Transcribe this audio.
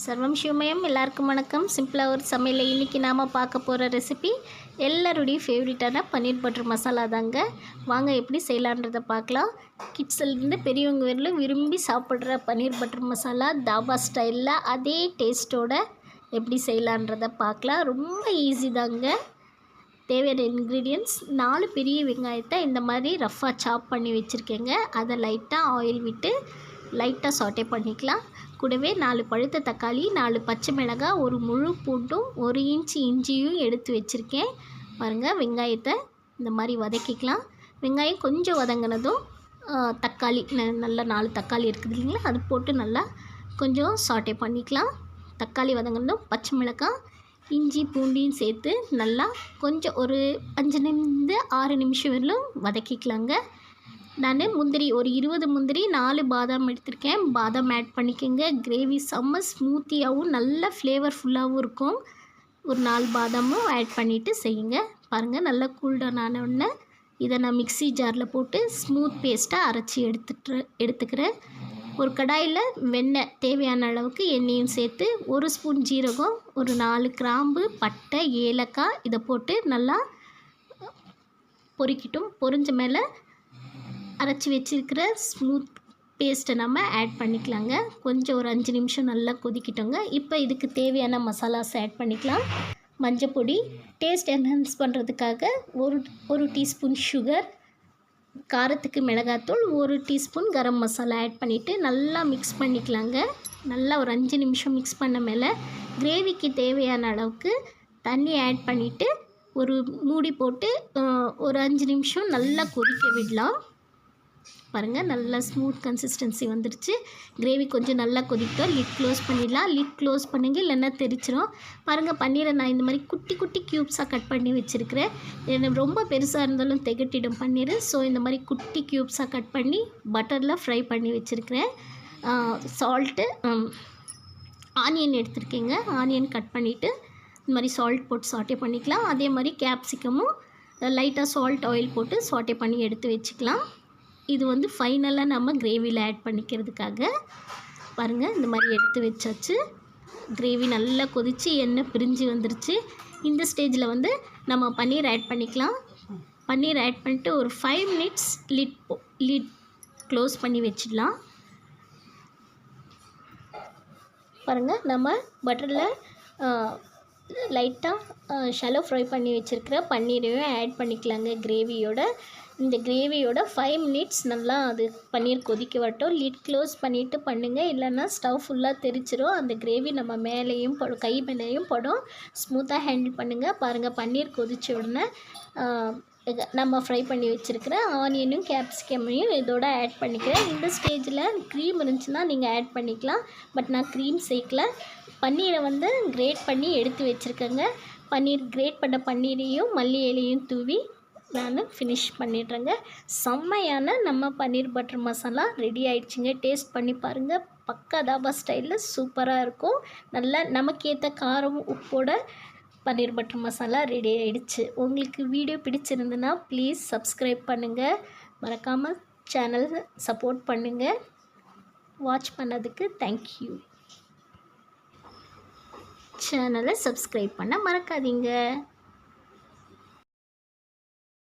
சர்வம் சிவமயம். எல்லாருக்கும் வணக்கம். சிம்பிளாக ஒரு சமையல். இன்றைக்கி நாம் பார்க்க போகிற ரெசிபி எல்லாருடைய ஃபேவரட்டான பன்னீர் பட்டர் மசாலா தாங்க. வாங்க எப்படி செய்யலான்றதை பார்க்கலாம். கிட்ஸ்லேருந்து பெரியவங்க வரலும் விரும்பி சாப்பிட்ற பன்னீர் பட்டர் மசாலா தாபா ஸ்டைலில் அதே டேஸ்ட்டோட எப்படி செய்யலான்றதை பார்க்கலாம். ரொம்ப ஈஸி தாங்க. தேவையான இன்க்ரீடியன்ட்ஸ் 4 பெரிய வெங்காயத்தை இந்த மாதிரி ரஃப்பாக சாப் பண்ணி வச்சுருக்கேங்க. அதை லைட்டாக ஆயில் விட்டு லைட்டாக சாட்டே பண்ணிக்கலாம். கூடவே 4 பழுத்த தக்காளி, 4 பச்சை மிளகாய், ஒரு முழு பூண்டும், 1 இன்ச் இஞ்சியும் எடுத்து வச்சுருக்கேன். பாருங்கள், வெங்காயத்தை இந்த மாதிரி வதக்கிக்கலாம். வெங்காயம் கொஞ்சம் வதங்கினதும் தக்காளி நல்லா 4 தக்காளி இருக்குது இல்லைங்களா, அது போட்டு நல்லா கொஞ்சம் சாட்டே பண்ணிக்கலாம். தக்காளி வதங்கினதும் பச்சை மிளகாய், இஞ்சி பூண்டையும் சேர்த்து நல்லா கொஞ்சம் ஒரு 5-6 நிமிஷம் வரலும் வதக்கிக்கலாங்க. நான் முந்திரி ஒரு 20 முந்திரி, 4 பாதாம் எடுத்திருக்கேன். பாதாம் ஆட் பண்ணிக்கோங்க. கிரேவி செம்ம ஸ்மூத்தியாகவும் நல்ல ஃப்ளேவர்ஃபுல்லாகவும் இருக்கும். ஒரு 4 பாதாமும் ஆட் பண்ணிவிட்டு செய்யுங்க. பாருங்கள், நல்லா கூல்டவுன் ஆன உடனே இதை நான் மிக்ஸி ஜாரில் போட்டு ஸ்மூத் பேஸ்ட்டாக அரைச்சி எடுத்துக்கிறேன். ஒரு கடாயில் வெண்ணெய், தேவையான அளவுக்கு எண்ணெயும் சேர்த்து 1 ஸ்பூன் ஜீரகம், ஒரு 4 கிராம்பு, பட்டை, ஏலக்காய் இதை போட்டு நல்லா பொரிக்கட்டும். பொரிஞ்ச மேலே அரைச்சி வச்சுருக்கிற ஸ்மூத் பேஸ்ட்டை நம்ம ஆட் பண்ணிக்கலாங்க. கொஞ்சம் ஒரு 5 நிமிஷம் நல்லா கொதிக்கிட்டோங்க. இப்போ இதுக்கு தேவையான மசாலாஸ் ஆட் பண்ணிக்கலாம். மஞ்சள் பொடி, டேஸ்ட் என்ஹான்ஸ் பண்ணுறதுக்காக ஒரு டீஸ்பூன் சுகர், காரத்துக்கு மிளகாத்தூள், 1 டீஸ்பூன் கரம் மசாலா ஆட் பண்ணிவிட்டு நல்லா மிக்ஸ் பண்ணிக்கலாங்க. நல்லா ஒரு 5 நிமிஷம் மிக்ஸ் பண்ண மேலே கிரேவிக்கு தேவையான அளவுக்கு தண்ணி ஆட் பண்ணிவிட்டு ஒரு மூடி போட்டு ஒரு 5 நிமிஷம் நல்லா கொதிக்க விடலாம். பாருங்கள், நல்லா ஸ்மூத் கன்சிஸ்டன்சி வந்துடுச்சு. கிரேவி கொஞ்சம் நல்லா கொதிக்கும். லிட் க்ளோஸ் பண்ணிடலாம். லிட் க்ளோஸ் பண்ணுங்க, இல்லைன்னா தெரிச்சிடும். பாருங்கள், பன்னீரை நான் இந்த மாதிரி குட்டி குட்டி க்யூப்ஸாக கட் பண்ணி வச்சுருக்கிறேன். எனக்கு ரொம்ப பெருசாக இருந்தாலும் திகட்டிடும் பன்னீர். ஸோ இந்த மாதிரி குட்டி க்யூப்ஸாக கட் பண்ணி பட்டரில் ஃப்ரை பண்ணி வச்சுருக்கிறேன். சால்ட்டு, ஆனியன் எடுத்துருக்கேங்க. ஆனியன் கட் பண்ணிவிட்டு இந்த மாதிரி சால்ட் போட்டு சாட்டே பண்ணிக்கலாம். அதே மாதிரி கேப்சிகமும் லைட்டாக சால்ட் ஆயில் போட்டு சாட்டே பண்ணி எடுத்து வச்சுக்கலாம். இது வந்து ஃபைனலாக நம்ம கிரேவியில் ஆட் பண்ணிக்கிறதுக்காக. பாருங்கள், இந்த மாதிரி எடுத்து வச்சாச்சு. கிரேவி நல்லா கொதித்து எண்ணெய் பிரிஞ்சு வந்துருச்சு. இந்த ஸ்டேஜில் வந்து நம்ம பன்னீர் ஆட் பண்ணிக்கலாம். பன்னீர் ஆட் பண்ணிட்டு ஒரு 5 மினிட்ஸ் லிட் க்ளோஸ் பண்ணி வச்சிடலாம். பாருங்கள், நம்ம பட்டரில் லைட்டாக ஷாலோ ஃப்ரை பண்ணி வச்சுருக்கிற பன்னீரையும் ஆட் பண்ணிக்கலாங்க. இந்த கிரேவியோட 5 மினிட்ஸ் நல்லா அது பன்னீர் கொதிக்க வரட்டும். லிட் க்ளோஸ் பண்ணிவிட்டு பண்ணுங்கள், இல்லைன்னா ஸ்டவ் ஃபுல்லாக தெரிச்சிடும். அந்த கிரேவி நம்ம மேலேயும் படும், கை மேலேயும் படும். ஸ்மூத்தாக ஹேண்டில் பண்ணுங்கள். பாருங்கள், பன்னீர் கொதித்த உடனே நம்ம ஃப்ரை பண்ணி வச்சுருக்கிற ஆனியனும் கேப்சிகமையும் இதோட ஆட் பண்ணிக்கிறேன். இந்த ஸ்டேஜில் க்ரீம் இருந்துச்சுன்னா நீங்கள் ஆட் பண்ணிக்கலாம். பட் நான் க்ரீம் சேர்க்கல. பன்னீரை வந்து கிரேட் பண்ணி எடுத்து வச்சுருக்கேங்க. கிரேட் பண்ண பன்னீரையும் மல்லி இலையும் தூவி நான் ஃபினிஷ் பண்ணிடுறேங்க. செம்மையான நம்ம பன்னீர் பட்டர் மசாலா ரெடி ஆகிடுச்சிங்க. டேஸ்ட் பண்ணி பாருங்கள். பக்கா தாபா ஸ்டைலில் சூப்பராக இருக்கும். நல்லா நமக்கேற்ற காரம் உப்போட பன்னீர் பட்டர் மசாலா ரெடி ஆகிடுச்சு. உங்களுக்கு வீடியோ பிடிச்சிருந்துன்னா ப்ளீஸ் சப்ஸ்கிரைப் பண்ணுங்கள். மறக்காமல் சேனல் சப்போர்ட் பண்ணுங்கள். வாட்ச் பண்ணதுக்கு தேங்க்யூ. சேனலை சப்ஸ்கிரைப் பண்ண மறக்காதீங்க.